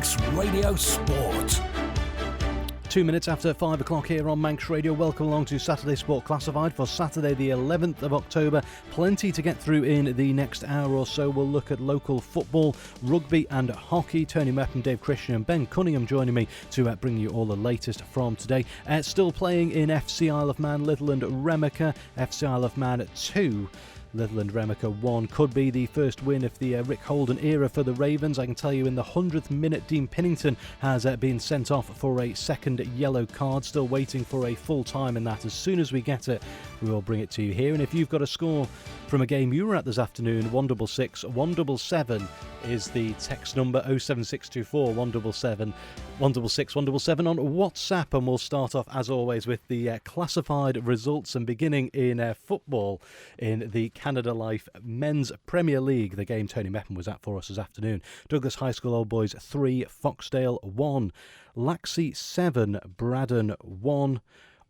Manx Radio Sport. 2 minutes after 5 o'clock here on Manx Radio. Welcome along to Saturday Sport Classified for Saturday the 11th of October. Plenty to get through in the next hour or so. We'll look at local football, rugby and hockey. Tony Mepham, Dave Christian and Ben Cunningham joining me to bring you all the latest from today. Still playing in FC Isle of Man, Litherland Remacher. FC Isle of Man 2. Litherland Remacher 1 could be the first win of the Rick Holden era for the Ravens. I can tell you in the 100th minute Dean Pinnington has been sent off for a second yellow card. Still waiting for a full time in that. As soon as we get it, we will bring it to you here. And if you've got a score from a game you were at this afternoon, 166 177 is the text number, 07624 177 166 177 on WhatsApp. And we'll start off as always with the classified results, and beginning in football in the Canada Life Men's Premier League, the game Tony Mepham was at for us this afternoon. Douglas High School Old Boys 3, Foxdale 1, Laxey 7, Braddon 1,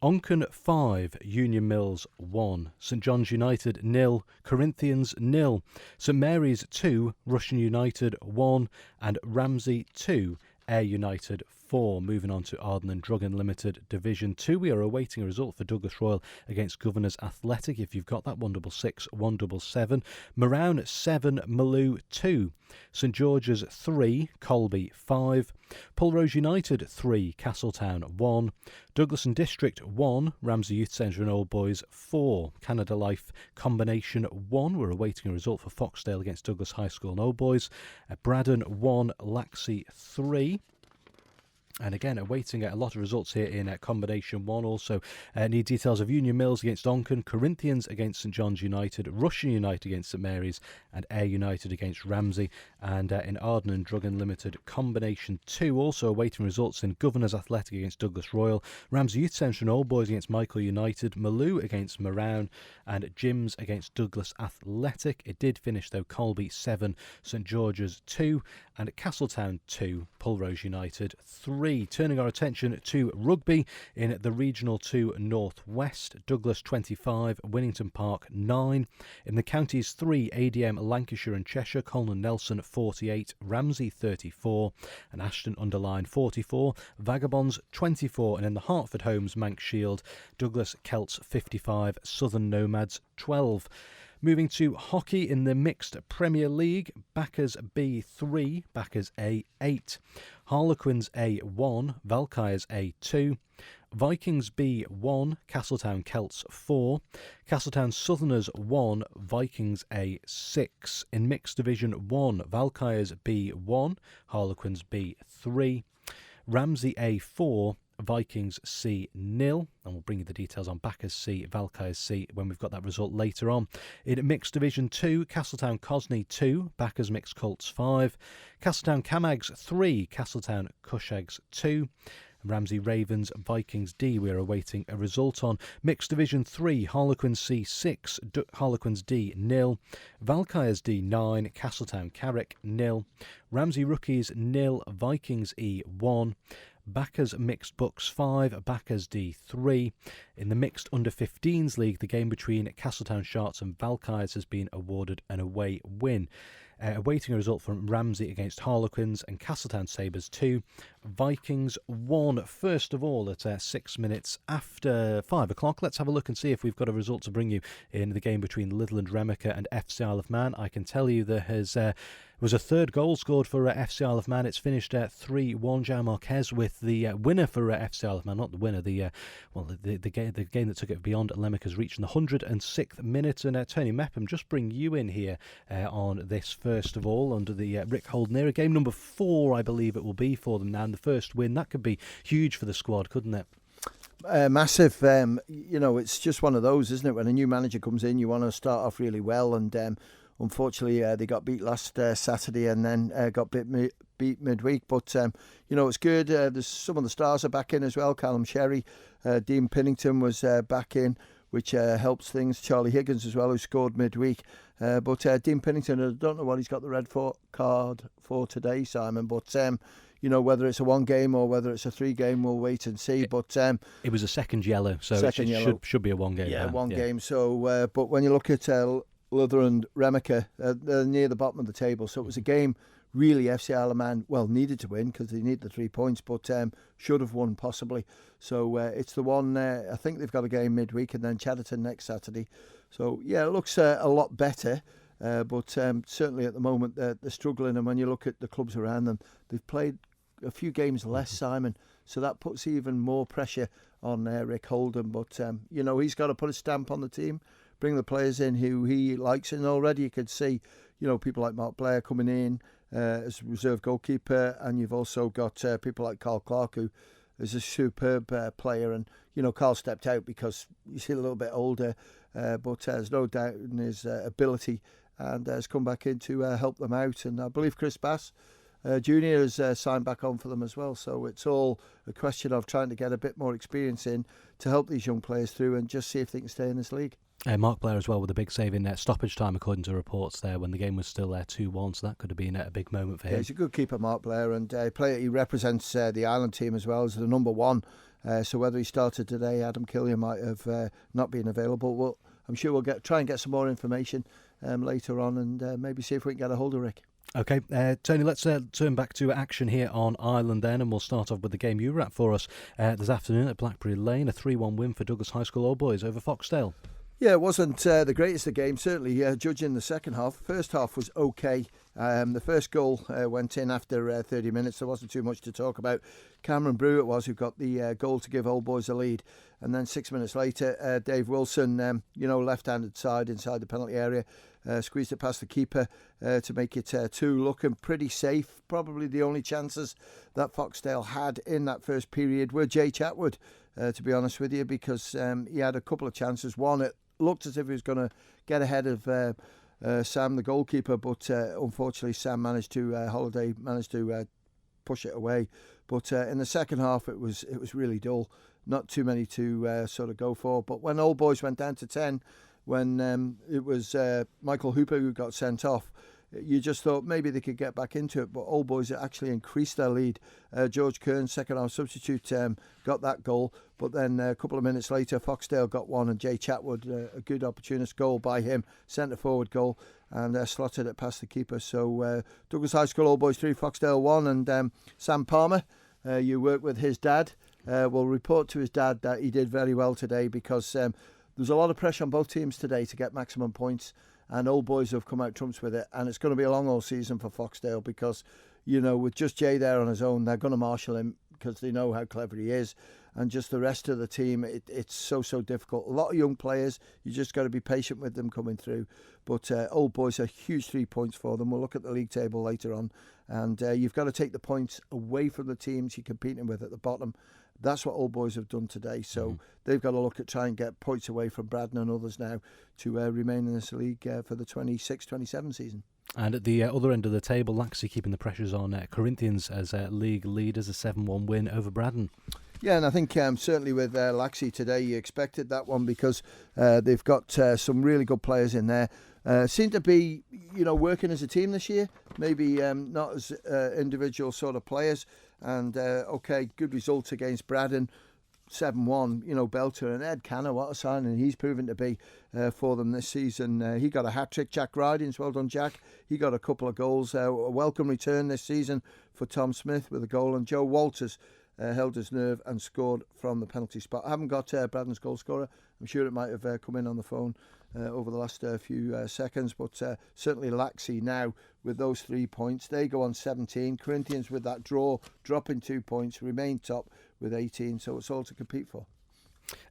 Onchan 5, Union Mills 1, St John's United 0, Corinthians 0, St Mary's 2, Russian United 1 and Ramsey 2, Ayr United 4. Moving on to Arden and Druggan Limited Division 2, we are awaiting a result for Douglas Royal against Governors Athletic. If you've got that, 166 177. Morown 7, Maloo 2, St George's 3, Colby 5, Pulrose United 3, Castletown 1, Douglas and District 1, Ramsey Youth Centre and Old Boys 4, Canada Life Combination 1. We're awaiting a result for Foxdale against Douglas High School and Old Boys. Braddon 1, Laxey 3. And again, awaiting a lot of results here in Combination 1. Also need details of Union Mills against Onchan, Corinthians against St John's United, Russian United against St Mary's and Ayr United against Ramsey. And in Arden and Druggan Limited Combination 2, also awaiting results in Governors Athletic against Douglas Royal, Ramsey Youth Centre and Old Boys against Michael United, Maloo against Morown and Jims against Douglas Athletic. It did finish though, Colby 7, St George's 2 and Castletown 2, Pulrose United 3. Turning our attention to rugby in the Regional 2 Northwest, Douglas 25, Winnington Park 9. In the Counties 3, ADM Lancashire and Cheshire, Colin Nelson 48, Ramsey 34 and Ashton Underline 44, Vagabonds 24, and in the Hertford Homes Manx Shield, Douglas Celts 55, Southern Nomads 12. Moving to hockey in the Mixed Premier League, Backers B 3, Backers A 8, Harlequins A 1, Valkyries A 2, Vikings B 1, Castletown Celts 4, Castletown Southerners 1, Vikings A 6. In Mixed Division 1, Valkyries B 1, Harlequins B 3, Ramsey A 4, Vikings C 0, and we'll bring you the details on Backers C, Valkyries C when we've got that result later on. In Mixed Division 2, Castletown Cosney 2, Backers Mixed Colts 5, Castletown Camags 3, Castletown Cushags 2, Ramsey Ravens Vikings D we're awaiting a result on. Mixed Division 3, Harlequins C 6, Harlequins D 0, Valkyries D 9, Castletown Carrick 0, Ramsey Rookies 0, Vikings E 1, Backers Mixed Bucks 5, Backers D 3. In the Mixed Under-15s League, the game between Castletown Sharks and Valkyries has been awarded an away win. Awaiting a result from Ramsey against Harlequins and Castletown Sabres 2, Vikings 1. First of all, at 6 minutes after 5 o'clock, let's have a look and see if we've got a result to bring you in the game between Litherland Remacher and FC Isle of Man. I can tell you there was a third goal scored for FC Isle of Man. It's finished 3-1. João Marquez with the winner for FC Isle of Man, not the winner, the game that took it beyond Lemmica's reach in the 106th minute. And Tony Mepham, just bring you in here on this first of all under the Rick Holden era. Game number 4, I believe it will be for them now, and the first win. That could be huge for the squad, couldn't it? Massive. It's just one of those, isn't it? When a new manager comes in, you want to start off really well, and unfortunately, they got beat last Saturday and then got beat midweek. But, it's good. There's some of the stars are back in as well. Callum Sherry, Dean Pinnington was back in, which helps things. Charlie Higgins as well, who scored midweek. But Dean Pinnington, I don't know what he's got the red card for today, Simon. But, whether it's a 1 game or whether it's a 3 game, we'll wait and see. But it was a second yellow, so it should be a 1 game. Yeah, 1 game. So, but when you look at Rutherland, Remacher, they're near the bottom of the table. So it was a game really FC Isle of Man, needed to win because they need the 3 points, but should have won possibly. So it's the one, I think they've got a game midweek and then Chatterton next Saturday. So yeah, it looks a lot better, but certainly at the moment they're struggling. And when you look at the clubs around them, they've played a few games less, Simon. So that puts even more pressure on Rick Holden. But, he's got to put a stamp on the team, bring the players in who he likes. And already you could see, people like Mark Blair coming in as reserve goalkeeper. And you've also got people like Carl Clark, who is a superb player. And, Carl stepped out because he's a little bit older. But there's no doubt in his ability and has come back in to help them out. And I believe Chris Bass Junior has signed back on for them as well. So it's all a question of trying to get a bit more experience in to help these young players through and just see if they can stay in this league. Mark Blair as well with a big save in stoppage time, according to reports there, when the game was still 2-1. So that could have been a big moment for him. Yeah, he's a good keeper, Mark Blair, and he represents the Ireland team as well as the number one. So whether he started today, Adam Killian might have not been available. Well, I'm sure we'll try and get some more information later on and maybe see if we can get a hold of Rick. OK, Tony, let's turn back to action here on Ireland then, and we'll start off with the game you wrapped for us this afternoon at Blackberry Lane, a 3-1 win for Douglas High School Old Boys over Foxdale. Yeah, it wasn't the greatest of games, certainly, judging the second half. First half was OK. The first goal went in after 30 minutes. There wasn't too much to talk about. Cameron Brew it was who got the goal to give Old Boys a lead. And then 6 minutes later, Dave Wilson, left-handed side inside the penalty area, squeezed it past the keeper to make it 2, looking pretty safe. Probably the only chances that Foxdale had in that first period were Jay Chatwood, to be honest with you, because he had a couple of chances. One, it looked as if he was going to get ahead of Sam, the goalkeeper, but unfortunately Sam Holiday managed to push it away. But in the second half, it was really dull. Not too many to sort of go for. But when Old Boys went down to 10, when it was Michael Hooper who got sent off, you just thought maybe they could get back into it. But Old Boys actually increased their lead. George Kern, second half substitute, got that goal. But then a couple of minutes later, Foxdale got one, and Jay Chatwood, a good opportunist goal by him, centre forward goal, and slotted it past the keeper. So Douglas High School Old Boys 3, Foxdale 1, and Sam Palmer, you work with his dad, will report to his dad that he did very well today, because there's a lot of pressure on both teams today to get maximum points, and Old Boys have come out trumps with it, and it's going to be a long all season for Foxdale because, with just Jay there on his own, they're going to marshal him because they know how clever he is, and just the rest of the team, it's so difficult. A lot of young players, you just got to be patient with them coming through. But Old Boys are huge 3 points for them. We'll look at the league table later on, and you've got to take the points away from the teams you're competing with at the bottom. That's what Old Boys have done today. So they've got to look at trying to get points away from Braddon and others now to remain in this league for the 26-27 season. And at the other end of the table, Laxey keeping the pressures on Corinthians as league leaders, a 7-1 win over Braddon. Yeah, and I think certainly with Laxey today, you expected that one because they've got some really good players in there. Seem to be, working as a team this year. Maybe not as individual sort of players. And good results against Braddon, 7-1. Belter and Ed Canner, what a signing he's proven to be for them this season. He got a hat trick. Jack Ridings, well done, Jack. He got a couple of goals. A welcome return this season for Tom Smith with a goal, and Joe Walters held his nerve and scored from the penalty spot. I haven't got Braddon's goal scorer. I'm sure it might have come in on the phone over the last few seconds, but certainly Laxey now with those 3 points. They go on 17. Corinthians with that draw, dropping 2 points, remain top with 18, so it's all to compete for.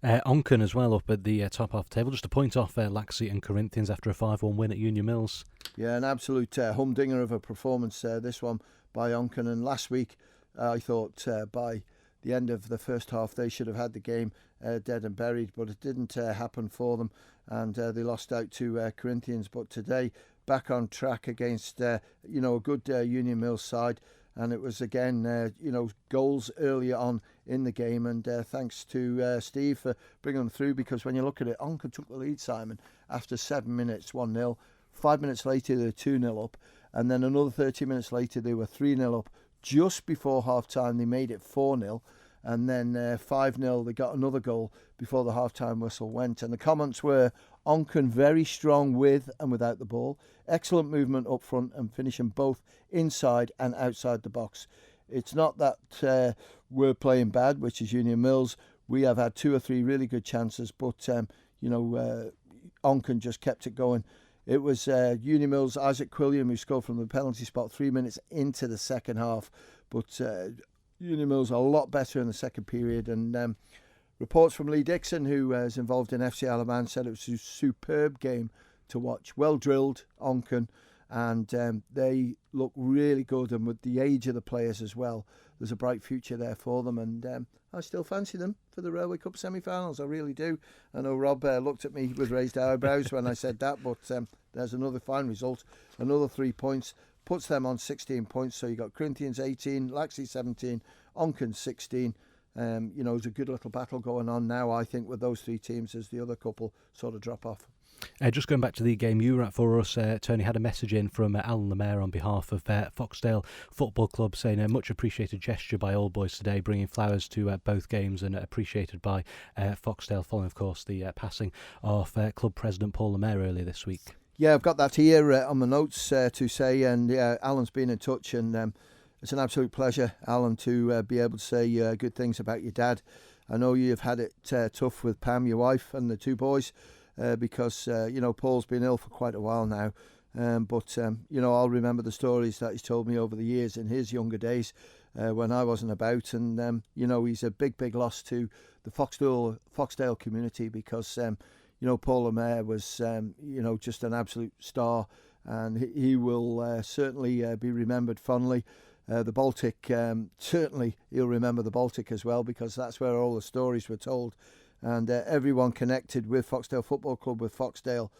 Onken as well up at the top half table, just a point off Laxey and Corinthians after a 5-1 win at Union Mills. Yeah, an absolute humdinger of a performance, this one by Onken. And last week I thought by the end of the first half they should have had the game dead and buried, but it didn't happen for them, and they lost out to Corinthians. But today back on track against a good Union Mills side, and it was again goals earlier on in the game, and thanks to Steve for bringing them through, because when you look at it, Onken took the lead, Simon, after 7 minutes, 1-0. 5 minutes later they were 2-0 up, and then another 30 minutes later they were 3-0 up. Just before half-time they made it 4-0, and then 5-0 they got another goal before the half-time whistle went. And the comments were Onken very strong with and without the ball. Excellent movement up front and finishing both inside and outside the box. It's not that we're playing bad, which is Union Mills. We have had 2 or 3 really good chances, but Onken just kept it going. It was Union Mills' Isaac Quilliam who scored from the penalty spot 3 minutes into the second half. But Union Mills are a lot better in the second period. And reports from Lee Dixon, who is involved in FC Alaman, said it was a superb game to watch. Well drilled, Onken, and they look really good. And with the age of the players as well, there's a bright future there for them. And I still fancy them for the Railway Cup semi-finals. I really do. I know Rob looked at me with raised eyebrows when I said that, but there's another fine result. Another 3 points puts them on 16 points. So you got Corinthians 18, Laxey 17, Onken 16. There's a good little battle going on now, I think, with those 3 teams as the other couple sort of drop off. Just going back to the game you were at for us, Tony, had a message in from Alan Lemaire on behalf of Foxdale Football Club saying a much appreciated gesture by Old Boys today, bringing flowers to both games, and appreciated by Foxdale following, of course, the passing of club president Paul Lemaire earlier this week. Yeah, I've got that here on my notes to say, and Alan's been in touch, and it's an absolute pleasure, Alan, to be able to say good things about your dad. I know you've had it tough with Pam, your wife, and the 2 boys. Because Paul's been ill for quite a while now, but I'll remember the stories that he's told me over the years in his younger days when I wasn't about, and he's a big loss to the Foxdale community, because Paul Lemaire was just an absolute star, and he will certainly be remembered fondly. The Baltic, certainly he'll remember the Baltic as well, because that's where all the stories were told. And everyone connected with Foxdale Football Club, with Foxdale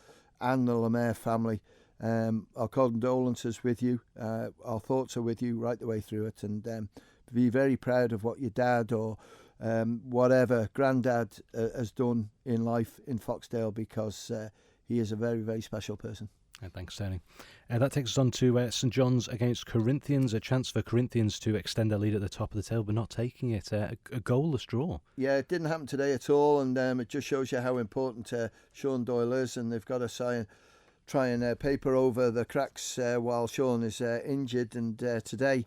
and the Lemaire family. Our condolences with you. Our thoughts are with you right the way through it. And be very proud of what your dad or whatever granddad has done in life in Foxdale, because he is a very, very special person. Thanks, Tony. That takes us on to St John's against Corinthians. A chance for Corinthians to extend their lead at the top of the table, but not taking it. A goalless draw. Yeah, it didn't happen today at all, and it just shows you how important Sean Doyle is, and they've got to try and paper over the cracks while Sean is injured. And today,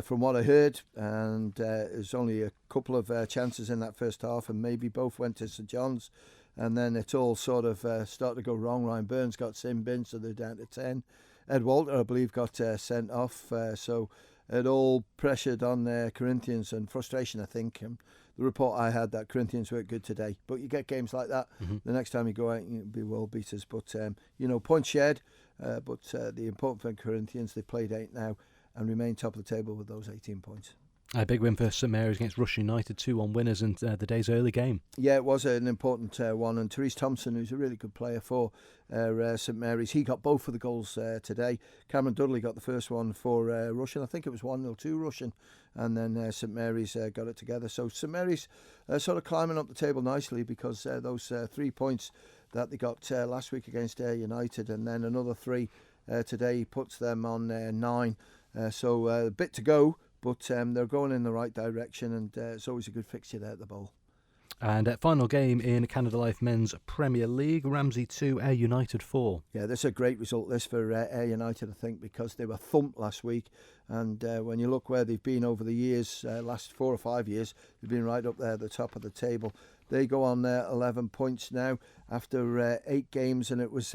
from what I heard, and there's only a couple of chances in that first half, and maybe both went to St John's. And then it all sort of started to go wrong. Ryan Burns got sin bin, so they're down to 10. Ed Walter, I believe, got sent off. So it all pressured on Corinthians, and frustration, I think. The report I had that Corinthians weren't good today. But you get games like that. Mm-hmm. The next time you go out, you'll be world beaters. But, points shared. But the important thing, Corinthians, they've played 8 now and remain top of the table with those 18 points. A big win for St Mary's against Rush United, 2-1 winners in the day's early game. Yeah, it was an important one. And Therese Thompson, who's a really good player for St Mary's, he got both of the goals today. Cameron Dudley got the first one for Rush, and I think it was 1-0 to Rush, and then St Mary's got it together. So St Mary's sort of climbing up the table nicely, because those 3 points that they got last week against Ayr United, and then another 3 today puts them on 9. So a bit to go. But they're going in the right direction, and it's always a good fixture there at the Bowl. And final game in Canada Life Men's Premier League, Ramsey 2, Ayr United 4. Yeah, this is a great result, this, for Ayr United, I think, because they were thumped last week. And when you look where they've been over the years, last 4 or 5 years, they've been right up there at the top of the table. They go on 11 points now after 8 games, and it was...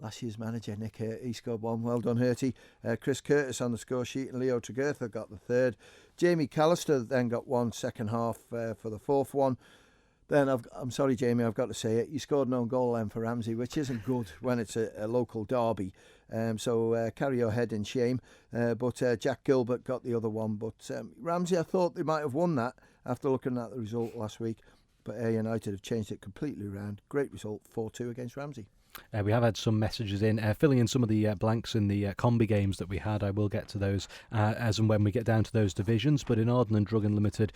last year's manager, Nick Hurt, he scored 1. Well done, Hurty. Chris Curtis on the score sheet, and Leo Tregurtha got the 3rd. Jamie Callister then got 1 second half for the 4th one. Then, I'm sorry, Jamie, I've got to say it. You scored an own goal then for Ramsey, which isn't good when it's a local derby. So carry your head in shame. But Jack Gilbert got the other one. But Ramsey, I thought they might have won that after looking at the result last week. But Ayr United have changed it completely around. Great result, 4-2 against Ramsey. We have had some messages in, filling in some of the blanks in the combi games that we had. I will get to those as and when we get down to those divisions. But in Arden and Druggen Limited,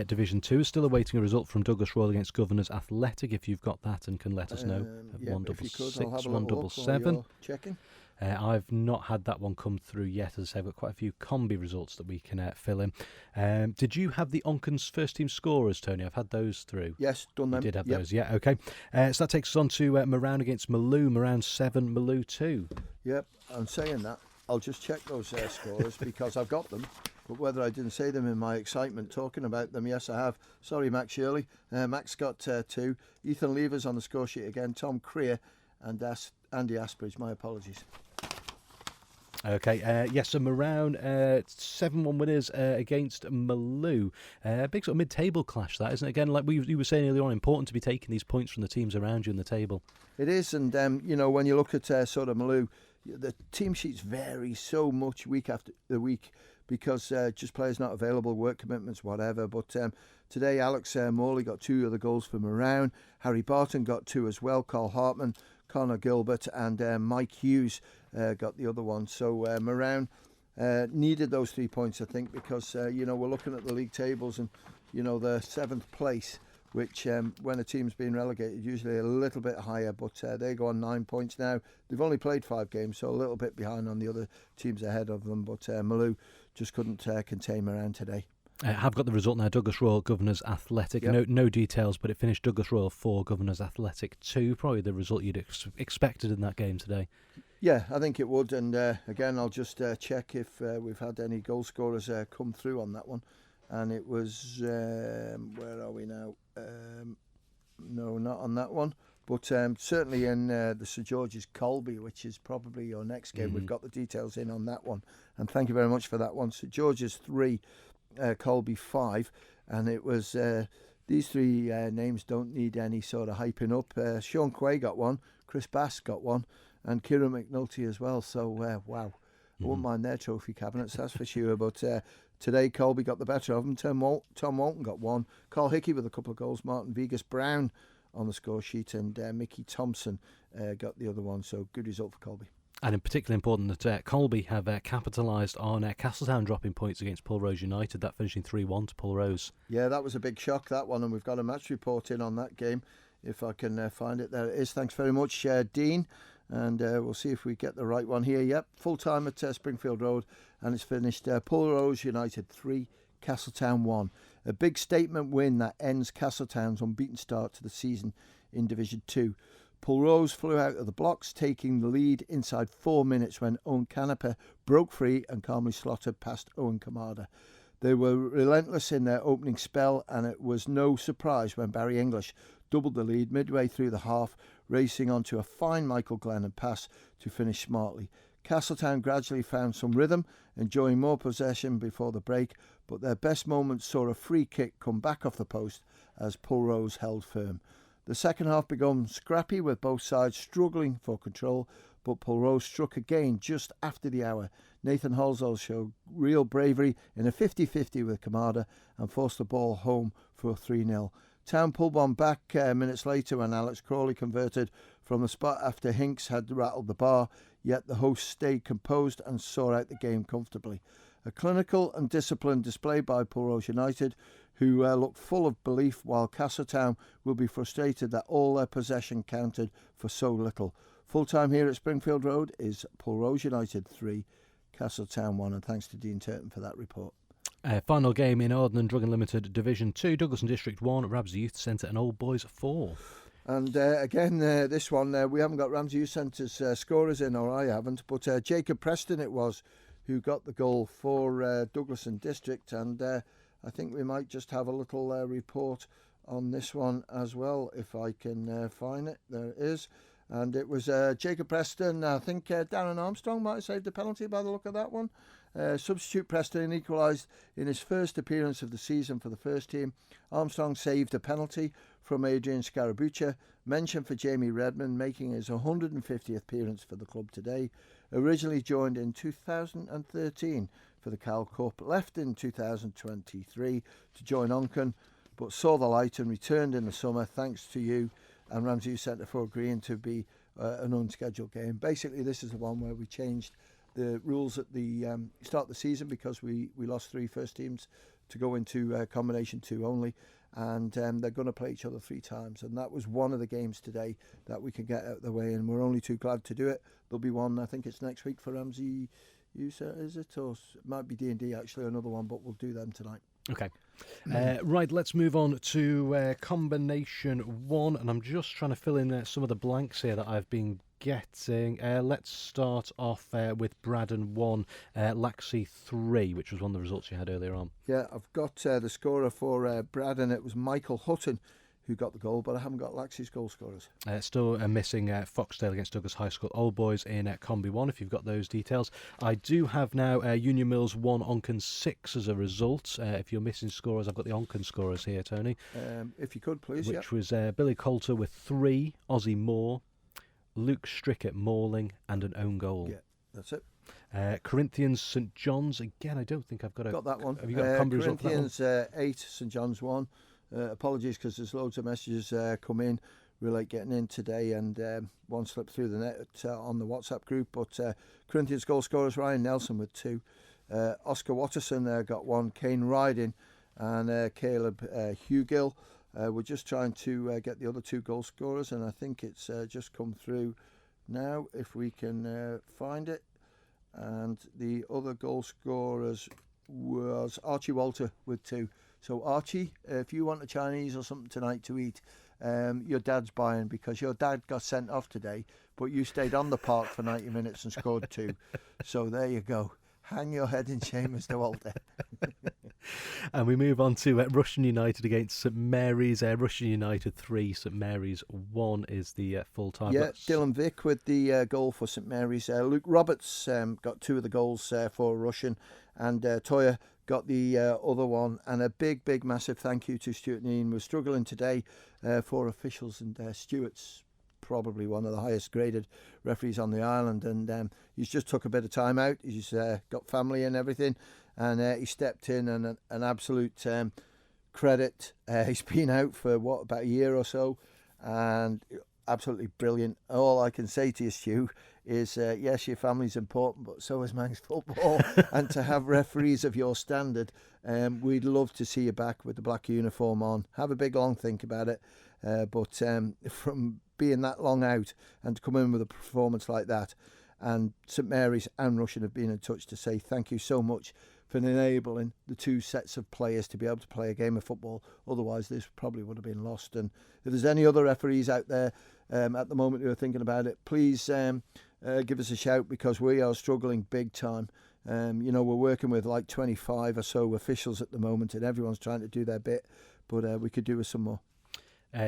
Division 2 is still awaiting a result from Douglas Royal against Governors Athletic, if you've got that and can let us know. Yeah, 166, if you could, I'll have a 177. checking. I've not had that one come through yet. As I say, I've got quite a few combi results that we can fill in. Did you have the Onken's first team scorers, Tony? I've had those through. Yes, done them. You did have those, yeah, okay. So that takes us on to Moran against Maloo. Moran 7, Maloo 2. Yep, I'm saying that. I'll just check those scorers because I've got them. But whether I didn't say them in my excitement talking about them, yes, I have. Sorry, Max Shirley. Max got 2. Ethan Levers on the score sheet again. Tom Creer and Andy Aspridge. My apologies. Okay, yes, so Moran 7-1 winners against Maloo. Big sort of mid-table clash, that, isn't it? Again, like you were saying earlier on, important to be taking these points from the teams around you in the table. It is, and when you look at sort of Maloo, the team sheets vary so much week after the week because just players not available, work commitments, whatever. But today, Alex Morley got 2 of the goals for Moran. Harry Barton got 2 as well. Carl Hartman, Connor Gilbert, and Mike Hughes got the other one. So Moran needed those 3 points, I think, because we're looking at the league tables and the 7th place, which when a team's been relegated, usually a little bit higher, but they go on 9 points now. They've only played 5 games, so a little bit behind on the other teams ahead of them, but Maloo just couldn't contain Moran today. I have got the result now. Douglas Royal, Governors Athletic. Yep. No details, but it finished Douglas Royal 4, Governors Athletic 2. Probably the result you'd expected in that game today. Yeah, I think it would. And again, I'll just check if we've had any goal scorers come through on that one. And it was, where are we now? No, not on that one. But certainly in the St George's Colby, which is probably your next game, we've got the details in on that one. And thank you very much for that one. St George's 3, Colby 5. And it was, these 3 names don't need any sort of hyping up. Sean Quay got 1, Chris Bass got 1, and Kieran McNulty as well. So, wow. I wouldn't mind their trophy cabinets, that's for sure. But today, Colby got the better of them. Tom Walton got 1. Carl Hickey with a couple of goals. Martin Vegas-Brown on the score sheet. And Mickey Thompson got the other one. So, good result for Colby. And in particular important that Colby have capitalised on Castletown dropping points against Pulrose United. That finishing 3-1 to Pulrose. Yeah, that was a big shock, that one. And we've got a match report in on that game. If I can find it. There it is. Thanks very much, Dean. And we'll see if we get the right one here. Yep, full time at Springfield Road, and it's finished Pulrose United 3, Castletown 1. A big statement win that ends Castletown's unbeaten start to the season in Division 2. Pulrose flew out of the blocks, taking the lead inside 4 minutes when Owen Canepa broke free and calmly slotted past Owen Kamada. They were relentless in their opening spell, and it was no surprise when Barry English doubled the lead midway through the half, racing onto a fine Michael Glennon pass to finish smartly. Castletown gradually found some rhythm, enjoying more possession before the break, but their best moments saw a free kick come back off the post as Pulrose held firm. The second half began scrappy with both sides struggling for control, but Pulrose struck again just after the hour. Nathan Halsall showed real bravery in a 50-50 with Kamada and forced the ball home for a 3-0. Town pulled one back minutes later when Alex Crawley converted from the spot after Hinks had rattled the bar, yet the hosts stayed composed and saw out the game comfortably. A clinical and disciplined display by Pulrose United, who looked full of belief, while Castletown will be frustrated that all their possession counted for so little. Full time here at Springfield Road is Pulrose United 3, Castletown 1, and thanks to Dean Turton for that report. Final game in Arden and Drug Unlimited Division 2, Douglas and District 1, Ramsey Youth Centre and Old Boys 4. And again, this one, we haven't got Ramsey Youth Centre's scorers in, or I haven't, but Jacob Preston it was who got the goal for Douglas and District, and I think we might just have a little report on this one as well, if I can find it. There it is. And it was Jacob Preston. I think Darren Armstrong might have saved the penalty by the look of that one. Substitute Preston equalised in his first appearance of the season for the first team. Armstrong saved a penalty from Adrian Scarabuccia. Mention for Jamie Redmond, making his 150th appearance for the club today. Originally joined in 2013 for the Cal Cup. Left in 2023 to join Onken, but saw the light and returned in the summer, thanks to you and Ramsey Youth Centre for agreeing to be an unscheduled game. Basically, this is the one where we changed the rules at the start of the season because we lost 3 first teams to go into combination 2 only, and they're going to play each other 3 times. And that was one of the games today that we can get out of the way, and we're only too glad to do it. There'll be one, I think it's next week for Ramsey User, is it? Or it might be D&D actually, another one, but we'll do them tonight. Okay. Right, let's move on to combination 1, and I'm just trying to fill in some of the blanks here that I've been getting. Let's start off with Braddon 1, Laxey 3, which was one of the results you had earlier on. Yeah, I've got the scorer for Braddon. It was Michael Hutton who got the goal, but I haven't got Laxey's goal scorers. Still missing Foxdale against Douglas High School Old Boys in Combi 1, if you've got those details. I do have now Union Mills 1, Onken 6 as a result. If you're missing scorers, I've got the Onken scorers here, Tony. If you could, please. Which was Billy Coulter with 3, Ozzie Moore, Luke Strickett Morling, and an own goal. Yeah, that's it. Corinthians St John's, again, I don't think I've got that one. Have you got a Combi result for that one? Corinthians 8, St John's 1. Apologies because there's loads of messages come in. We're late getting in today, and one slipped through the net on the WhatsApp group. But Corinthians goal scorers, Ryan Nelson with 2. Oscar Watterson got 1. Kane Riding and Caleb Hugill. We're just trying to get the other 2 goal scorers, and I think it's just come through now, if we can find it. And the other goal scorers was Archie Walter with 2. So Archie, if you want a Chinese or something tonight to eat, your dad's buying, because your dad got sent off today, but you stayed on the park for 90 minutes and scored 2. So there you go. Hang your head in shame, Mr. Walter. And we move on to Russian United against St Mary's. Russian United 3, St Mary's 1 is the full time. Yeah, Dylan Vick with the goal for St Mary's. Luke Roberts got 2 of the goals for Russian, and Toya got the other one. And a big, massive thank you to Stuart Neen. We're struggling today for officials, and Stuart's probably one of the highest graded referees on the island, and he's just took a bit of time out. He's got family and everything, and he stepped in, and an absolute credit. He's been out for about a year or so, and absolutely brilliant. All I can say to you, Stu, is yes, your family's important, but so is Manx football. And to have referees of your standard, we'd love to see you back with the black uniform on. Have a big long think about it, but from being that long out and to come in with a performance like that, and St Mary's and Russian have been in touch to say thank you so much for enabling the 2 sets of players to be able to play a game of football. Otherwise this probably would have been lost. And if there's any other referees out there at the moment who are thinking about it, please give us a shout, because we are struggling big time. We're working with like 25 or so officials at the moment, and everyone's trying to do their bit, but we could do with some more.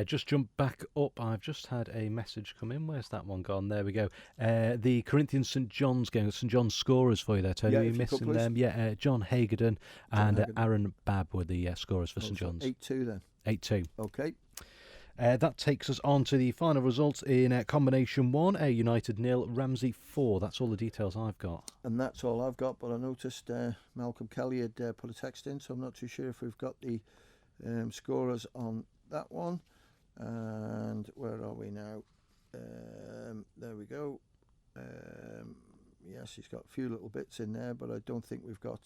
Just jump back up. I've just had a message come in. Where's that one gone? There we go. The Corinthians St John's game. St John's scorers for you there, Tony. Yeah, Are you missing them? Yeah, John Hagerden and Aaron Babb were the scorers for St John's. 8-2 then. 8-2. Okay. That takes us on to the final results in combination 1. United 0, Ramsey 4. That's all the details I've got. And that's all I've got, but I noticed Malcolm Kelly had put a text in, so I'm not too sure if we've got the scorers on that one. And where are we now? There we go. Yes, he's got a few little bits in there, but I don't think we've got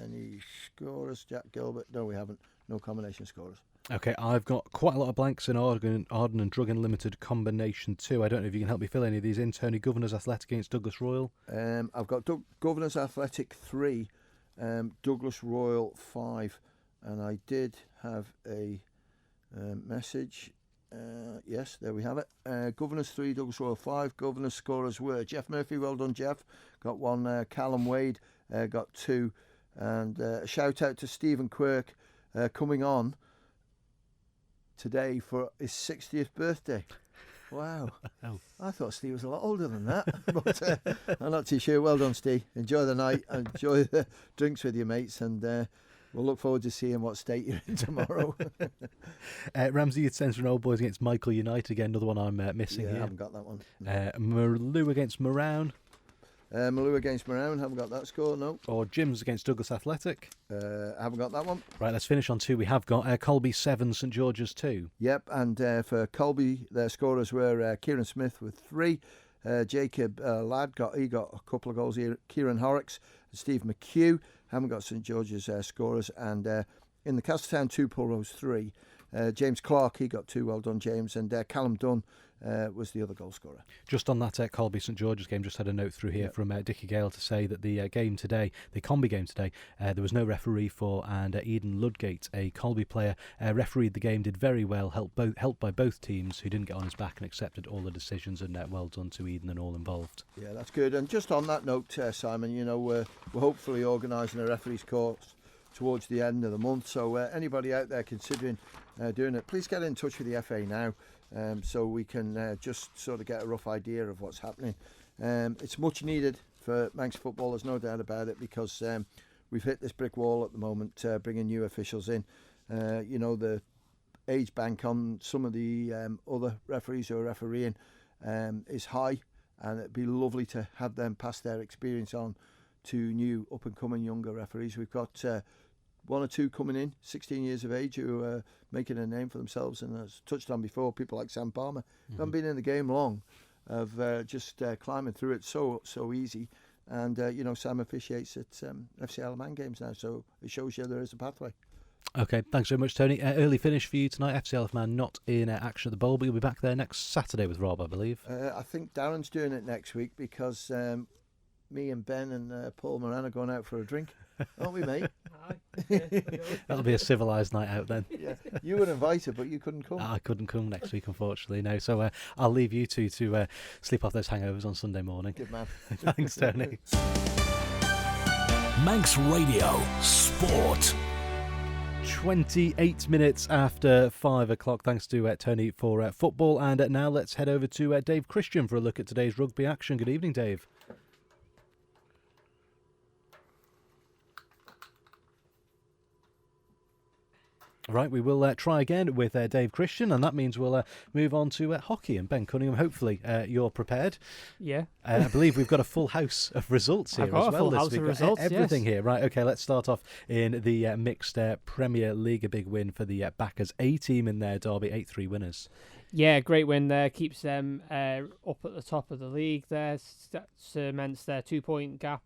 any scorers. Jack Gilbert, no, we haven't. No combination scorers. Okay, I've got quite a lot of blanks in Arden and Druggen Limited combination 2. I don't know if you can help me fill any of these in. Tony, Governors Athletic against Douglas Royal. I've got Governors Athletic 3, Douglas Royal 5, and I did have a message. Yes, there we have it. Governors 3, Douglas Royal 5. Governors scorers were Jeff Murphy, well done Jeff, got 1. Callum Wade got 2, and a shout out to Stephen Quirk coming on today for his 60th birthday. Wow. Oh. I thought Steve was a lot older than that, but I'm not too sure. Well done, Steve. Enjoy the night, enjoy the drinks with your mates, and we'll look forward to seeing what state you're in tomorrow. Ramsey Youth Centre and Old Boys against Michael United. Again, another one I'm missing here. I haven't got that one. Merlew against Morown. Malou against Morown, haven't got that score, no. Or Jims against Douglas Athletic. Haven't got that one. Right, let's finish on 2. We have got Colby 7, St George's 2. Yep, and for Colby, their scorers were Kieran Smith with 3. Jacob Ladd got a couple of goals here. Kieran Horrocks and Steve McHugh. Haven't got St George's scorers. And in the Castletown 2, Pulrose 3, James Clark, he got 2. Well done, James. And Callum Dunn was the other goal scorer. Just on that Colby St George's game, just had a note through here from Dickie Gale to say that the game today, the Comby game today, there was no referee for, and Eden Ludgate, a Colby player, refereed the game, did very well, helped by both teams, who didn't get on his back and accepted all the decisions, and well done to Eden and all involved. Yeah, that's good. And just on that note, Simon, we're hopefully organising a referees course towards the end of the month, so anybody out there considering doing it, please get in touch with the FA now, so we can just sort of get a rough idea of what's happening. It's much needed for Manx football, there's no doubt about it, because we've hit this brick wall at the moment, bringing new officials in. The age bank on some of the other referees who are refereeing is high, and it'd be lovely to have them pass their experience on to new up and coming younger referees. We've got 1 or 2 coming in, 16 years of age, who are making a name for themselves, and as touched on before, people like Sam Palmer, who haven't been in the game long, of just climbing through it so easy. And Sam officiates at FC Isle of Man games now, so it shows you there is a pathway. Okay, thanks very much, Tony. Early finish for you tonight. FC Isle of Man not in action at the Bowl, but you'll be back there next Saturday with Rob, I believe. I think Darren's doing it next week, because me and Ben and Paul Moran are going out for a drink, aren't we, mate? That'll be a civilised night out then. Yeah, you were invited, but you couldn't come. I couldn't come next week, unfortunately. No, so I'll leave you two to sleep off those hangovers on Sunday morning. Good man. Thanks, Tony. Manx Radio Sport. 28 minutes after 5 o'clock. Thanks to Tony for football. And now let's head over to Dave Christian for a look at today's rugby action. Good evening, Dave. Right, we will try again with Dave Christian, and that means we'll move on to hockey. And Ben Cunningham, hopefully you're prepared. Yeah. I believe we've got a full house of results here as well. I've got a full house of results, everything here. Right, okay, let's start off in the mixed Premier League. A big win for the Backers A team in their derby, 8-3 winners. Yeah, great win there. Keeps them up at the top of the league there. Cements their 2-point gap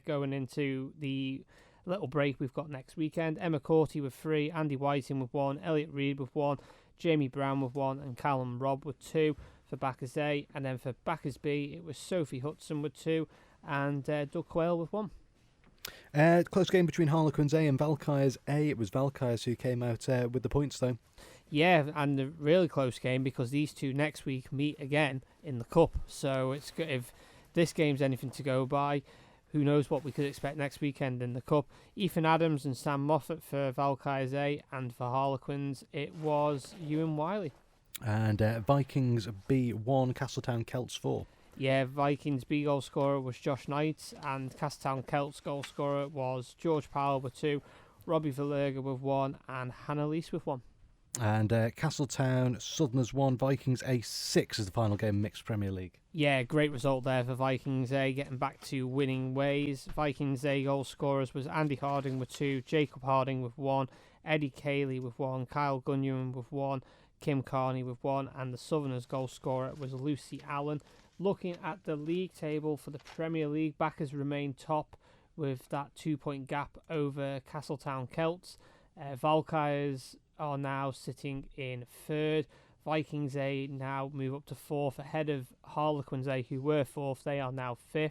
going into the little break we've got next weekend. Emma Corty with 3, Andy Whiting with 1, Elliot Reid with 1, Jamie Brown with 1, and Callum Robb with 2 for Backers A. And then for Backers B, it was Sophie Hudson with 2 and Doug Quayle with 1. Close game between Harlequins A and Valkyries A. It was Valkyries who came out with the points, though. Yeah, and a really close game, because these two next week meet again in the Cup. So it's good. If this game's anything to go by, who knows what we could expect next weekend in the Cup. Ethan Adams and Sam Moffat for Valkyries A, and for Harlequins it was Ewan Wiley. And Vikings B 1, Castletown Celts 4. Yeah, Vikings B goal scorer was Josh Knight, and Castletown Celts goal scorer was George Powell with 2, Robbie Valerga with 1, and Hannah Lees with 1. And Castletown Southerners 1, Vikings A 6 is the final game, mixed Premier League. Yeah, great result there for Vikings A, getting back to winning ways. Vikings A goal scorers was Andy Harding with 2, Jacob Harding with 1, Eddie Cayley with 1, Kyle Gunyon with 1, Kim Carney with 1, and the Southerners goal scorer was Lucy Allen. Looking at the league table for the Premier League, Backers remain top with that 2-point gap over Castletown Celts. Valkyries are now sitting in 3rd. Vikings A now move up to 4th ahead of Harlequins A, who were 4th. They are now 5th,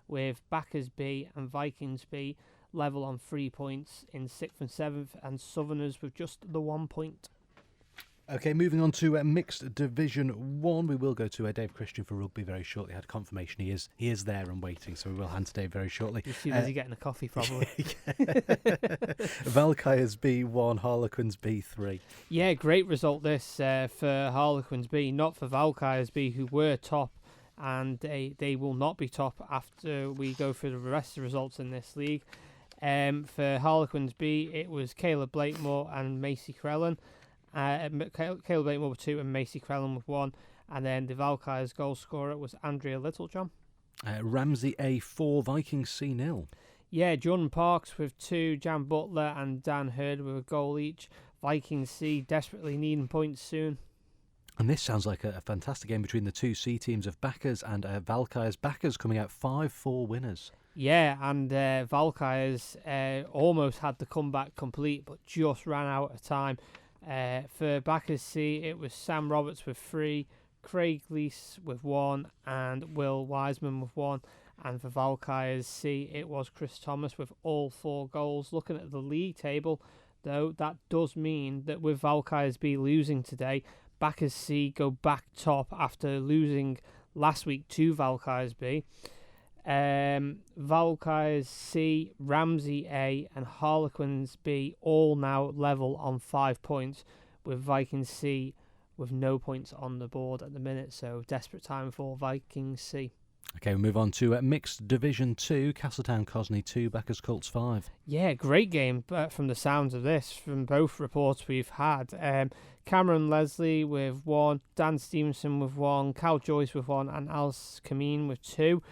with Backers B and Vikings B level on 3 points in 6th and 7th, and Southerners with just the 1 point. Okay, moving on to mixed Division 1. We will go to Dave Christian for rugby very shortly. I had confirmation he is there and waiting, so we will hand to Dave very shortly. As soon as he's getting a coffee, probably. Valkyries B 1, Harlequins B 3. Yeah, great result this for Harlequins B, not for Valkyries B, who were top, and they will not be top after we go through the rest of the results in this league. For Harlequins B, it was Caleb Blakemore and Macy Crellin. Caleb Blakemore with 2 and Macy Crellin with 1, and then the Valkyries goal scorer was Andrea Littlejohn. Ramsey A 4, Vikings C 0. Yeah, Jordan Parks with 2, Jan Butler and Dan Hurd with a goal each. Vikings C desperately needing points soon. And this sounds like a fantastic game between the two C teams of Backers and Valkyries. Backers coming out 5-4 winners. Yeah, and Valkyries almost had the comeback complete, but just ran out of time. For Backers C, it was Sam Roberts with 3, Craig Leese with 1, and Will Wiseman with 1. And for Valkyries C, it was Chris Thomas with all 4 goals. Looking at the league table, though, that does mean that with Valkyries B losing today, Backers C go back top after losing last week to Valkyries B. Valkyries C, Ramsey A, and Harlequins B all now level on 5 points, with Vikings C with no points on the board at the minute. So desperate time for Vikings C. Okay, we move on to Mixed Division 2, Castletown Cosney 2, Backers Colts 5. Yeah, great game from the sounds of this, from both reports we've had. Cameron Leslie with 1, Dan Stevenson with 1, Cal Joyce with 1, and Alice Cameen with 2.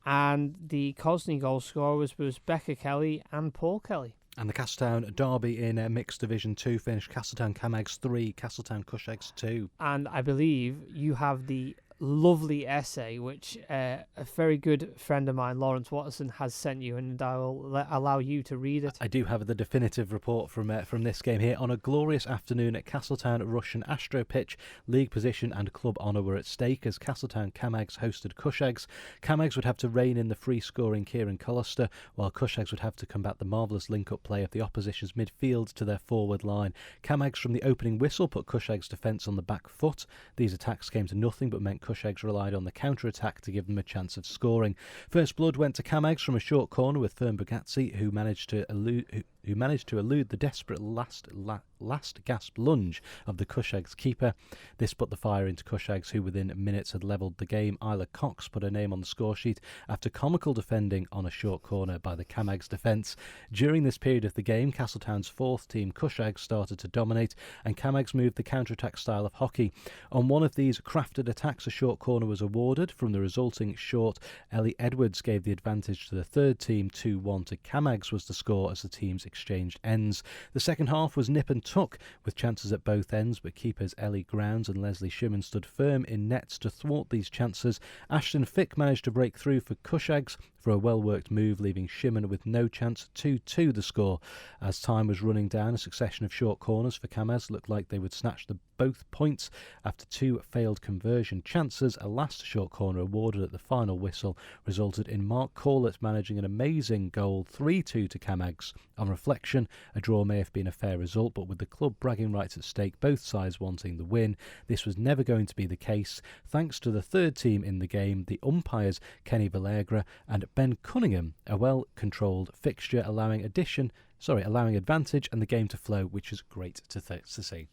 And the Cosney goal scorers was Becca Kelly and Paul Kelly. And the Castletown derby in Mixed Division 2 finished Castletown Camegs 3, Castletown Cushegs 2. And I believe you have the lovely essay which a very good friend of mine, Lawrence Watterson, has sent you, and I will allow you to read it. I do have the definitive report from this game here. On a glorious afternoon at Castletown Russian Astro Pitch, league position and club honour were at stake as Castletown Camegs hosted Cushegs. Camegs would have to rein in the free-scoring Kieran Collister, while Cushegs would have to combat the marvellous link-up play of the opposition's midfield to their forward line. Camegs from the opening whistle put Cushegs' defence on the back foot. These attacks came to nothing but meant Cushegs relied on the counter-attack to give them a chance of scoring. First blood went to Camegs from a short corner with Fern Bugazzi, who managed to elude the desperate last gasp lunge of the Cushegs keeper. This put the fire into Cushegs, who within minutes had levelled the game. Isla Cox put her name on the score sheet after comical defending on a short corner by the Camegs defence. During this period of the game, Castletown's fourth team, Cushegs, started to dominate, and Camegs moved the counter-attack style of hockey. On one of these crafted attacks, a short corner was awarded. From the resulting short, Ellie Edwards gave the advantage to the third team. 2-1 to Camegs was the score as the teams exchanged ends. The second half was nip and tuck, with chances at both ends, but keepers Ellie Grounds and Leslie Shimon stood firm in nets to thwart these chances. Ashton Fick managed to break through for Cushegs for a well-worked move, leaving Shimon with no chance. 2-2 the score. As time was running down, a succession of short corners for Camegs looked like they would snatch both points after 2 failed conversion chances. A last short corner awarded at the final whistle resulted in Mark Corlett managing an amazing goal. 3-2 to Camegs. On reflection, a draw may have been a fair result, but with the club bragging rights at stake, both sides wanting the win, this was never going to be the case. Thanks to the third team in the game, the umpires Kenny Vallegra and Ben Cunningham, a well-controlled fixture allowing advantage and the game to flow, which is great to see.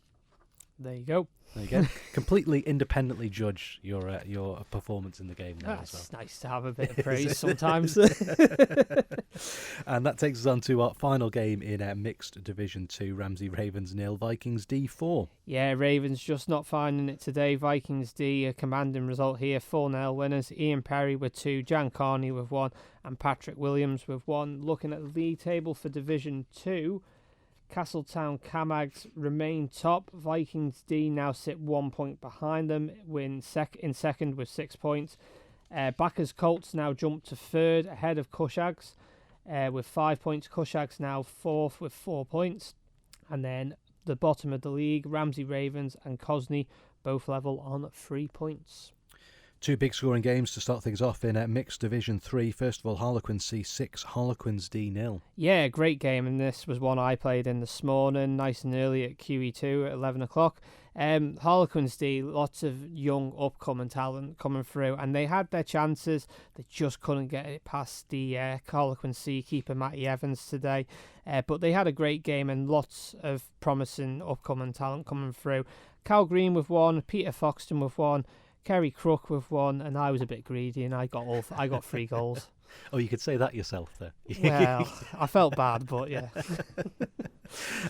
There you go. There you go. Completely independently judge your performance in the game now. That's nice to have a bit of praise sometimes. And that takes us on to our final game in Mixed Division 2, Ramsey Ravens 0, Vikings D 4. Yeah, Ravens just not finding it today. Vikings D, a commanding result here, 4-0 winners. Ian Perry with 2, Jan Carney with 1, and Patrick Williams with 1. Looking at the league table for Division 2, Castletown Camegs remain top. Vikings D now sit 1 point behind them, in second with 6 points. Backers Colts now jump to third ahead of Cushegs with 5 points. Cushegs now fourth with 4 points. And then the bottom of the league, Ramsey Ravens and Cosney both level on 3 points. 2 big scoring games to start things off in Mixed Division 3. First of all, Harlequins C 6, Harlequins D 0. Yeah, great game, and this was one I played in this morning, nice and early at QE2 at 11 o'clock. Harlequins D, lots of young upcoming talent coming through, and they had their chances. They just couldn't get it past the Harlequins C keeper Matty Evans today. But they had a great game and lots of promising upcoming talent coming through. Cal Green with 1, Peter Foxton with 1, Kerry Crook with 1, and I was a bit greedy and I got 3 goals. Oh, you could say that yourself there. Well, I felt bad, but yeah.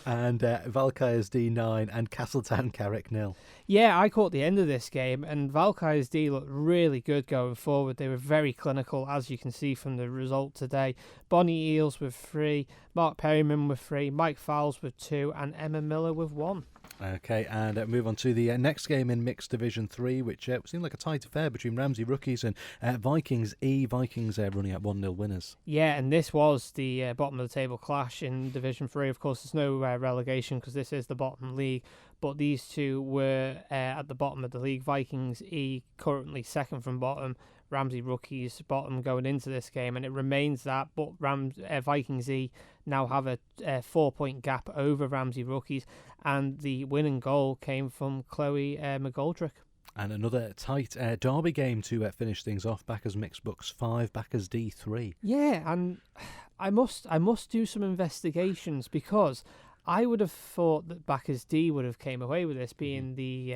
And Valkyries D 9 and Castletown Carrick 0. Yeah, I caught the end of this game, and Valkyries D looked really good going forward. They were very clinical, as you can see from the result today. Bonnie Eels with 3, Mark Perryman with 3, Mike Fowles with 2, and Emma Miller with 1. Okay, and move on to the next game in Mixed Division 3, which seemed like a tight affair between Ramsey Rookies and Vikings E. Vikings running at 1-0 winners. Yeah, and this was the bottom of the table clash in Division 3. Of course, there's no relegation because this is the bottom league, but these two were at the bottom of the league. Vikings E currently second from bottom, Ramsey Rookies bottom going into this game, and it remains that, but Vikings E now have a 4-point gap over Ramsey Rookies, and the winning goal came from Chloe McGoldrick. And another tight derby game to finish things off. Backers Mixed Books 5, Backers D 3. Yeah, and I must do some investigations, because I would have thought that Backers D would have came away with this being the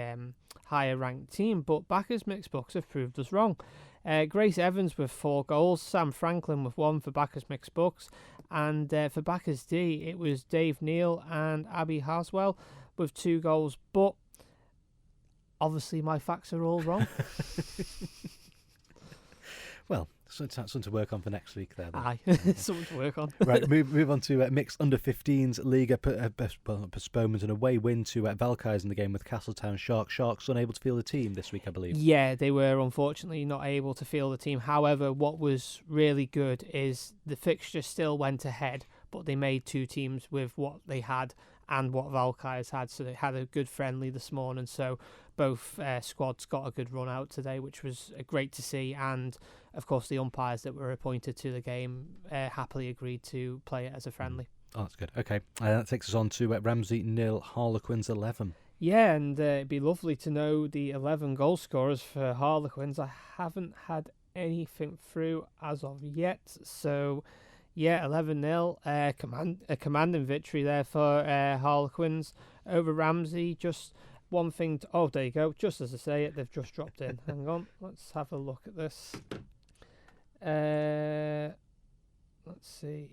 higher ranked team, but Backers Mixed Books have proved us wrong. Grace Evans with 4 goals, Sam Franklin with 1 for Backers Mixed Books, and for Backers D it was Dave Neal and Abby Haswell with 2 goals, but obviously my facts are all wrong. Well, something to work on for next week there. Aye, something to work on. Right, move on to Mixed Under-15s League. Postponement and away win to Valkyries in the game with Castletown Sharks. Sharks unable to field a team this week, I believe. Yeah, they were unfortunately not able to field the team. However, what was really good is the fixture still went ahead, but they made 2 teams with what they had and what Valkyries had, so they had a good friendly this morning. So both squads got a good run out today, which was great to see, and of course the umpires that were appointed to the game happily agreed to play it as a friendly. Oh, that's good. Okay, that takes us on to Ramsey 0, Harlequins 11. Yeah, and it'd be lovely to know the 11 goal scorers for Harlequins. I haven't had anything through as of yet, so yeah, 11-0, a commanding victory there for Harlequins over Ramsey. Just one thing oh, there you go, just as I say it, they've just dropped in. Hang on, let's have a look at this. Let's see.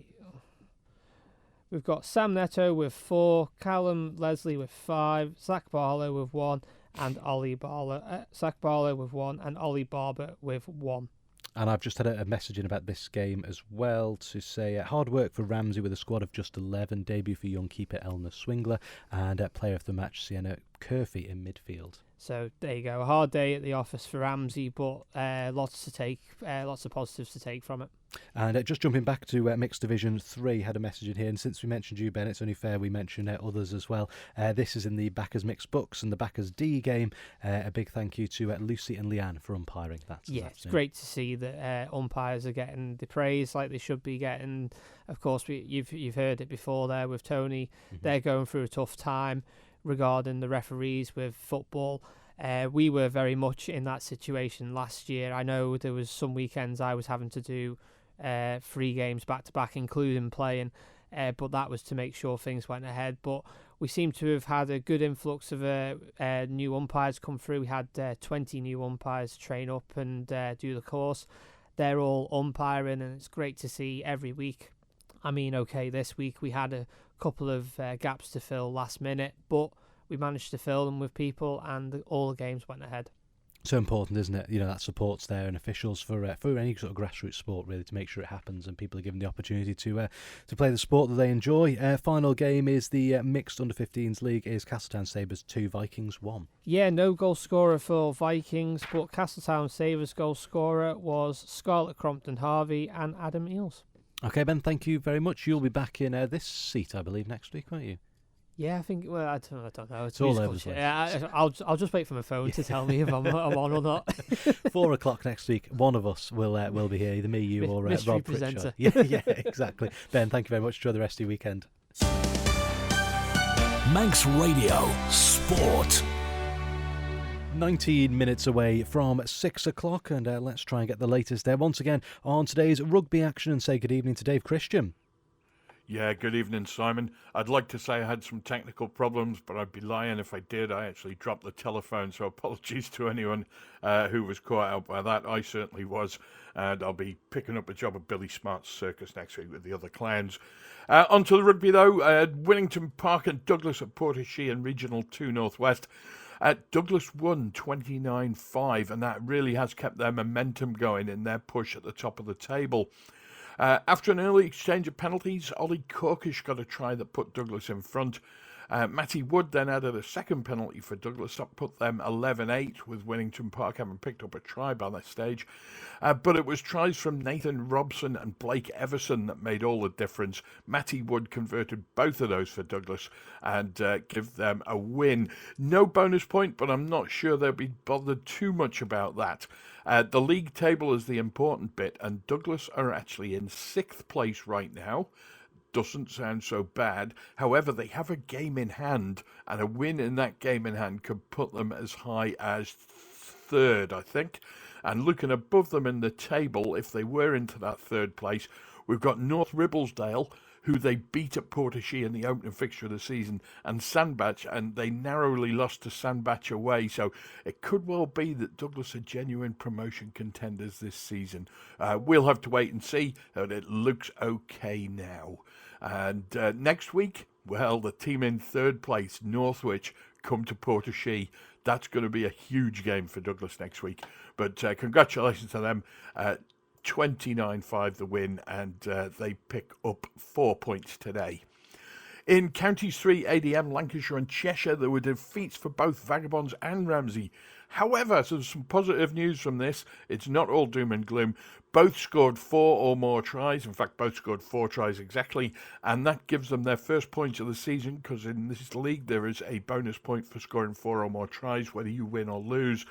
We've got Sam Neto with 4, Callum Leslie with 5, Zach Barlow with 1, and Ollie Barlow. Zach Barlow with 1, and Ollie Barber with 1. And I've just had a message in about this game as well to say hard work for Ramsey with a squad of just 11. Debut for young keeper Eleanor Swingler, and player of the match Sienna Curfey in midfield. So there you go, a hard day at the office for Ramsey, but lots of positives to take from it. And just jumping back to Mixed Division 3, had a message in here, and since we mentioned you, Ben, it's only fair we mention others as well. This is in the Backers Mixed Books and the Backers D game. A big thank you to Lucy and Leanne for umpiring that. It's great to see that umpires are getting the praise like they should be getting. Of course, you've heard it before there with Tony. Mm-hmm. They're going through a tough time regarding the referees with football. We were very much in that situation last year. I know there was some weekends I was having to do 3 games back to back, including playing, but that was to make sure things went ahead. But we seem to have had a good influx of new umpires come through. We had 20 new umpires train up and do the course. They're all umpiring, and it's great to see every week. I mean, okay, this week we had a couple of gaps to fill last minute, but we managed to fill them with people, and all the games went ahead. So important, isn't it? That support's there, and officials for any sort of grassroots sport, really, to make sure it happens and people are given the opportunity to play the sport that they enjoy. Final game is the Mixed Under-15s League is Castletown Sabres 2, Vikings 1. Yeah, no goal scorer for Vikings, but Castletown Sabres goal scorer was Scarlett Crompton Harvey and Adam Eels. Okay, Ben, thank you very much. You'll be back in this seat, I believe, next week, won't you? Yeah, I think. Well, I don't know. It's all over the place. Yeah, I'll just wait for my phone to tell me if I'm on or not. 4 o'clock next week. One of us will be here, either me, you, or Rob presenter. Yeah, exactly. Ben, thank you very much. Enjoy the rest of your weekend. Manx Radio Sport. 19 minutes away from 6 o'clock, and let's try and get the latest there once again on today's rugby action, and say good evening to Dave Christian. Yeah, good evening, Simon. I'd like to say I had some technical problems, but I'd be lying if I did. I actually dropped the telephone, so apologies to anyone who was caught out by that. I certainly was, and I'll be picking up a job at Billy Smart's circus next week with the other clowns. On to the rugby, though. Winnington Park and Douglas at Portachee in Regional 2 Northwest. Douglas won 29-5, and that really has kept their momentum going in their push at the top of the table. After an early exchange of penalties, Ollie Corkish got a try that put Douglas in front. Matty Wood then added a second penalty for Douglas. That put them 11-8, with Winnington Park having picked up a try by that stage. But it was tries from Nathan Robson and Blake Everson that made all the difference. Matty Wood converted both of those for Douglas and give them a win. No bonus point, but I'm not sure they'll be bothered too much about that. The league table is the important bit, and Douglas are actually in 6th place right now. Doesn't sound so bad. However, they have a game in hand, and a win in that game in hand could put them as high as 3rd, I think. And looking above them in the table, if they were into that 3rd place, we've got North Ribblesdale, who they beat at Portishead in the opening fixture of the season, and Sandbach, and they narrowly lost to Sandbach away. So it could well be that Douglas are genuine promotion contenders this season. We'll have to wait and see, but it looks okay now. And next week, well, the team in 3rd place, Northwich, come to Portishead. That's going to be a huge game for Douglas next week. But congratulations to them. 29-5 the win, and they pick up 4 points today. In Counties 3, ADM, Lancashire and Cheshire, there were defeats for both Vagabonds and Ramsey. However, so there's some positive news from this. It's not all doom and gloom. Both scored 4 or more tries. In fact, both scored 4 tries exactly, and that gives them their first points of the season, because in this league there is a bonus point for scoring 4 or more tries, whether you win or lose.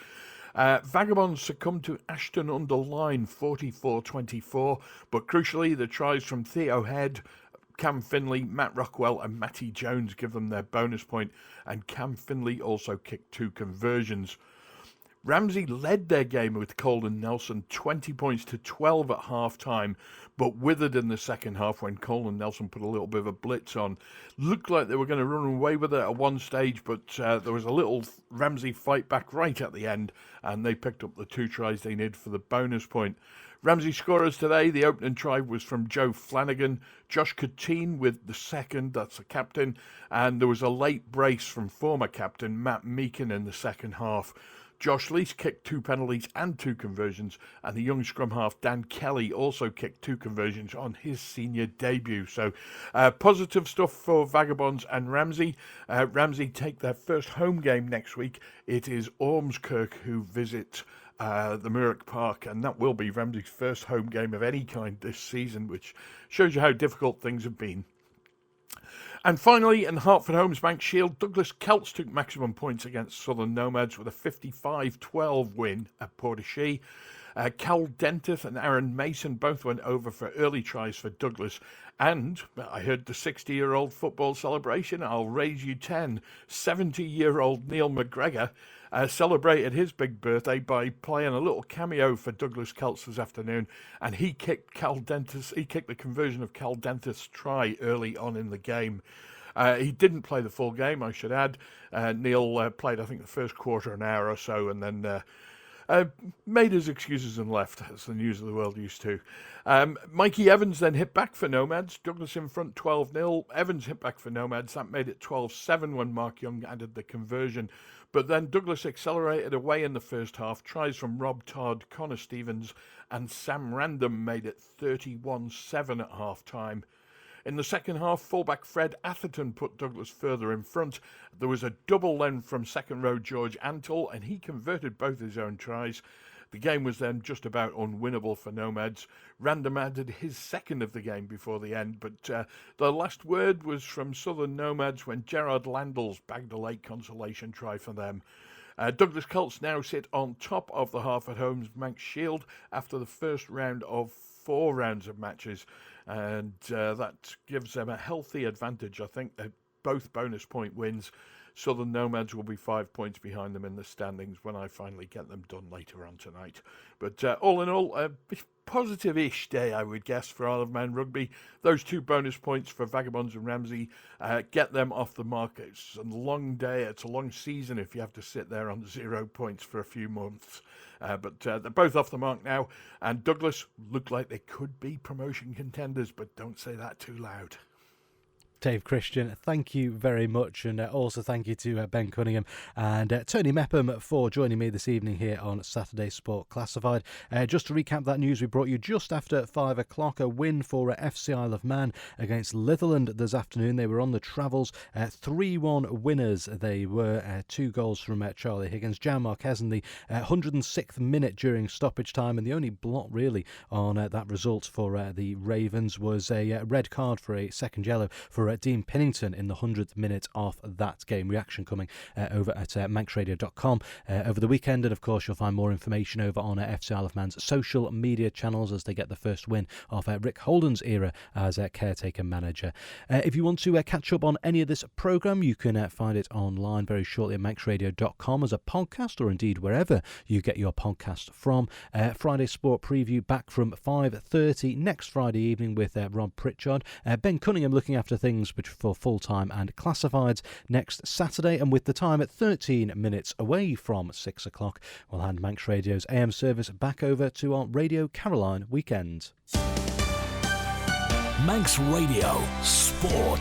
Vagabonds succumbed to Ashton-under-Lyne 44-24, but crucially the tries from Theo Head, Cam Finley, Matt Rockwell and Matty Jones give them their bonus point, and Cam Finley also kicked 2 conversions. Ramsey led their game with Colin Nelson 20 points to 12 at half-time, but withered in the second half when Colin Nelson put a little bit of a blitz on. Looked like they were going to run away with it at one stage, but there was a little Ramsey fight back right at the end, and they picked up the 2 tries they needed for the bonus point. Ramsey scorers today, the opening try was from Joe Flanagan, Josh Coutinho with the second, that's the captain, and there was a late brace from former captain Matt Meakin in the second half. Josh Lees kicked 2 penalties and 2 conversions, and the young scrum half Dan Kelly also kicked 2 conversions on his senior debut. So positive stuff for Vagabonds and Ramsey. Ramsey take their first home game next week. It is Ormskirk who visit the Muirk Park, and that will be Ramsey's first home game of any kind this season, which shows you how difficult things have been. And finally, in Hertford Homes Bank Shield, Douglas Celts took maximum points against Southern Nomads with a 55-12 win at Portishead. Cal Dentith and Aaron Mason both went over for early tries for Douglas. And I heard the 60-year-old football celebration. I'll raise you 10. 70-year-old Neil McGregor celebrated his big birthday by playing a little cameo for Douglas Celts this afternoon, and he kicked the conversion of Cal Dentith's try early on in the game. He didn't play the full game, I should add. Neil played, I think, the first quarter, an hour or so, and then made his excuses and left, as the News of the World used to. Mikey Evans then hit back for Nomads. Douglas in front 12-0. Evans hit back for Nomads. That made it 12-7 when Mark Young added the conversion. But then Douglas accelerated away in the first half. Tries from Rob Todd, Connor Stevens and Sam Random made it 31-7 at half-time. In the second half, fullback Fred Atherton put Douglas further in front. There was a double then from second row George Antle, and he converted both his own tries. The game was then just about unwinnable for Nomads. Random added his second of the game before the end, but the last word was from Southern Nomads when Gerard Landels bagged a late consolation try for them. Douglas Celts now sit on top of the Hertford Homes Bank Shield after the first round of 4 rounds of matches, and that gives them a healthy advantage. I think that both bonus point wins. Southern Nomads will be 5 points behind them in the standings when I finally get them done later on tonight. But all in all, a positive-ish day, I would guess, for Isle of Man rugby. Those 2 bonus points for Vagabonds and Ramsey get them off the mark. It's a long day, it's a long season if you have to sit there on 0 points for a few months. But they're both off the mark now, and Douglas look like they could be promotion contenders, but don't say that too loud. Dave Christian, thank you very much, and also thank you to Ben Cunningham and Tony Mepham for joining me this evening here on Saturday Sport Classified. Just to recap that news we brought you just after 5 o'clock, a win for FC Isle of Man against Litherland this afternoon. They were on the travels, 3-1 winners they were, 2 goals from Charlie Higgins. Jan Marquez in the 106th minute during stoppage time, and the only blot really on that result for the Ravens was a red card for a second yellow for Dean Pinnington in the 100th minute of that game. Reaction coming over at manxradio.com over the weekend, and of course you'll find more information over on FC Isle of Man's social media channels as they get the first win of Rick Holden's era as caretaker manager. If you want to catch up on any of this programme, you can find it online very shortly at manxradio.com as a podcast, or indeed wherever you get your podcast from. Friday Sport Preview back from 5:30 next Friday evening with Rob Pritchard. Ben Cunningham looking after things which for full-time and classifieds next Saturday, and with the time at 13 minutes away from 6 o'clock, we'll hand Manx Radio's AM service back over to our Radio Caroline weekend. Manx Radio Sport.